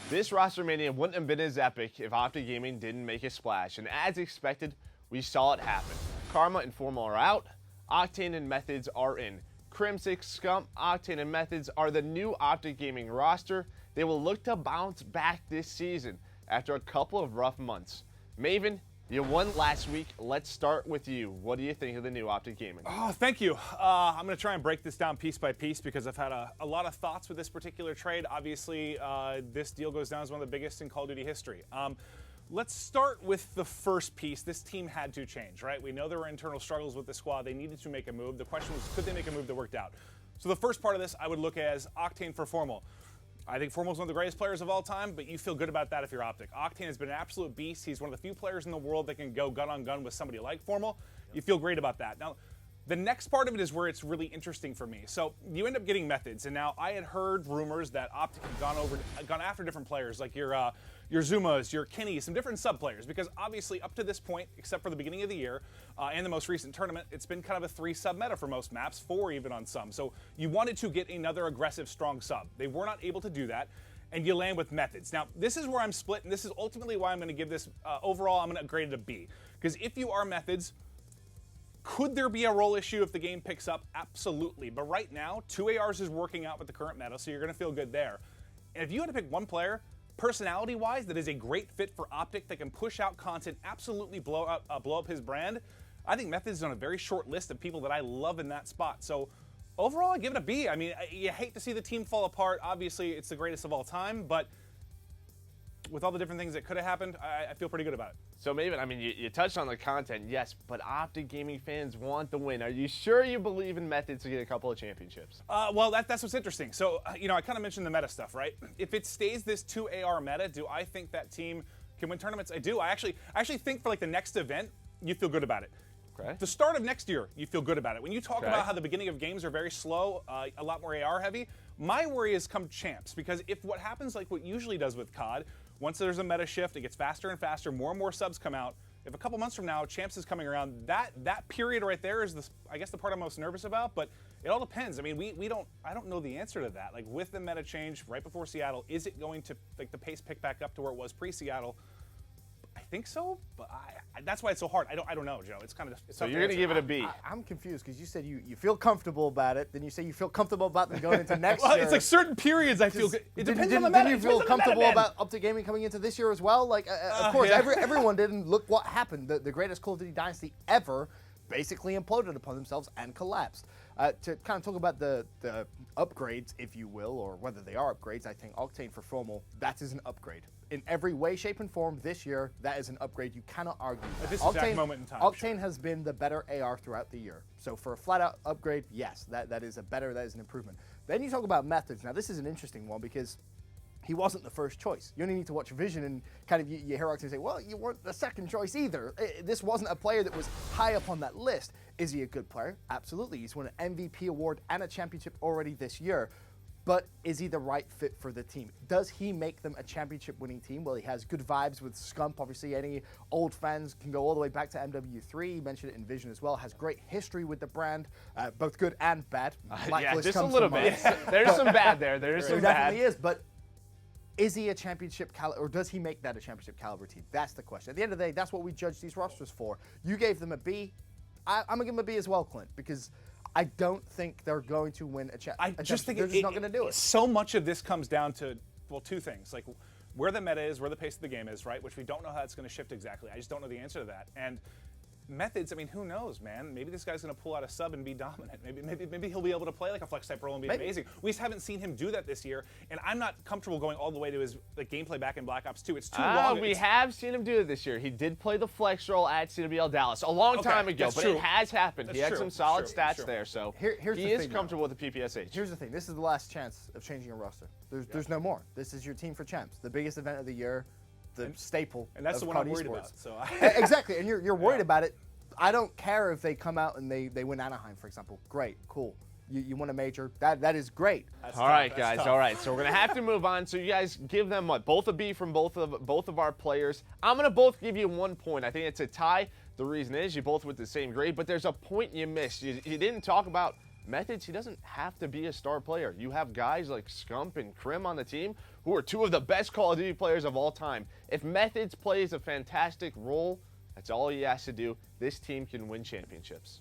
This Rostermania wouldn't have been as epic if OpTic Gaming didn't make a splash, and as expected, we saw it happen. Karma and Formal are out, Octane and Methodz are in. Crimsic, Scump, Octane, and Methodz are the new OpTic Gaming roster. They will look to bounce back this season after a couple of rough months. Maven, you won last week. Let's start with you. What do you think of the new OpTic Gaming? Oh, thank you. I'm going to try and break this down piece by piece because I've had a lot of thoughts with this particular trade. Obviously, this deal goes down as one of the biggest in Call of Duty history. Let's start with the first piece. This team had to change, right? We know there were internal struggles with the squad. They needed to make a move. The question was, could they make a move that worked out? So the first part of this I would look at as Octane for Formal. I think Formal's one of the greatest players of all time, but you feel good about that if you're OpTic. Octane has been an absolute beast. He's one of the few players in the world that can go gun on gun with somebody like Formal. You feel great about that. Now, the next part of it is where it's really interesting for me. So you end up getting Methodz, and now I had heard rumors that OpTic had gone after different players, like your Zumas, your Kinney, some different sub-players, because obviously up to this point, except for the beginning of the year and the most recent tournament, it's been kind of a 3 sub meta for most maps, 4 even on some. So you wanted to get another aggressive, strong sub. They were not able to do that, and you land with Methodz. Now, this is where I'm split, and this is ultimately why I'm going to give this, overall, I'm going to grade it a B. Because if you are Methodz, could there be a role issue if the game picks up? Absolutely. But right now, 2 ARs is working out with the current meta, so you're going to feel good there. And if you had to pick one player, personality-wise, that is a great fit for OpTic, that can push out content, absolutely blow up his brand, I think Methodz is on a very short list of people that I love in that spot. So overall, I give it a B. I mean, you hate to see the team fall apart. Obviously, it's the greatest of all time, but with all the different things that could have happened, I feel pretty good about it. So Maven, I mean, you touched on the content, yes, but OpTic Gaming fans want the win. Are you sure you believe in Methodz to get a couple of championships? Well, that's what's interesting. So, you know, I kind of mentioned the meta stuff, right? If it stays this 2 AR meta, do I think that team can win tournaments? I do. I actually think for like the next event, you feel good about it. Okay. The start of next year, you feel good about it. When you talk about how the beginning of games are very slow, a lot more AR heavy, my worry is come champs, because if what happens like what usually does with COD, once there's a meta shift, it gets faster and faster, more and more subs come out. If a couple months from now, champs is coming around, that period right there is I guess the part I'm most nervous about, but it all depends. I mean, I don't know the answer to that. Like with the meta change right before Seattle, is it going to, like the pace pick back up to where it was pre-Seattle? I think so, but that's why it's so hard. I don't know, Joe. It's kind of so you're going to give it a B. I'm confused because you said you feel comfortable about it, then you say you feel comfortable about them going into next well, year. it's like certain periods I feel good. It depends on the meta. Didn't you feel comfortable about OpTic Gaming coming into this year as well? Like, of course, yeah. everyone didn't. Look what happened. The greatest Call of Duty dynasty ever basically imploded upon themselves and collapsed. To kind of talk about the upgrades, if you will, or whether they are upgrades, I think Octane for Formal, that is an upgrade. In every way, shape, and form this year, that is an upgrade. You cannot argue that. At this exact moment in time. Octane has been the better AR throughout the year. So for a flat-out upgrade, yes, that is an improvement. Then you talk about Methodz. Now, this is an interesting one because he wasn't the first choice. You only need to watch Vision and kind of you hear Octane say, well, you weren't the second choice either. This wasn't a player that was high up on that list. Is he a good player? Absolutely. He's won an MVP award and a championship already this year. But is he the right fit for the team? Does he make them a championship-winning team? Well, he has good vibes with Scump. Obviously, any old fans can go all the way back to MW3. He mentioned it in Vision as well. Has great history with the brand, both good and bad. Yeah, just a little bit. There's some bad there. There's some there bad. definitely is, but is he a championship caliber, or does he make that a championship caliber team? That's the question. At the end of the day, that's what we judge these rosters for. You gave them a B. I'm going to give them a B as well, Clint, because I don't think they're going to win a championship. I just think they're just not going to do it. So much of this comes down to, well, 2 things. Like where the meta is, where the pace of the game is, right? Which we don't know how it's going to shift exactly. I just don't know the answer to that. And Methodz, I mean, who knows, man? Maybe this guy's going to pull out a sub and be dominant. Maybe he'll be able to play like a flex type role and be amazing. We just haven't seen him do that this year, and I'm not comfortable going all the way to his gameplay back in Black Ops 2. It's too long. We have seen him do it this year. He did play the flex role at CWL Dallas a long time ago, but it has happened. He had some solid stats there, so he is comfortable with the PPSH. Here's the thing. This is the last chance of changing your roster. There's no more. This is your team for champs, the biggest event of the year, the staple. And that's of the one I'm COD worried esports. about. So exactly, and you're worried about it. I don't care if they come out and they win Anaheim, for example. Great, cool. You won a major. That is great. All right, guys. All right. So we're gonna have to move on. So you guys give them what? Both a B from both of our players. I'm gonna both give you 1 point. I think it's a tie. The reason is you both with the same grade, but there's a point you missed. You didn't talk about Methodz. He doesn't have to be a star player. You have guys like Scump and Crim on the team who are two of the best Call of Duty players of all time. If Methodz plays a fantastic role, that's all he has to do. This team can win championships.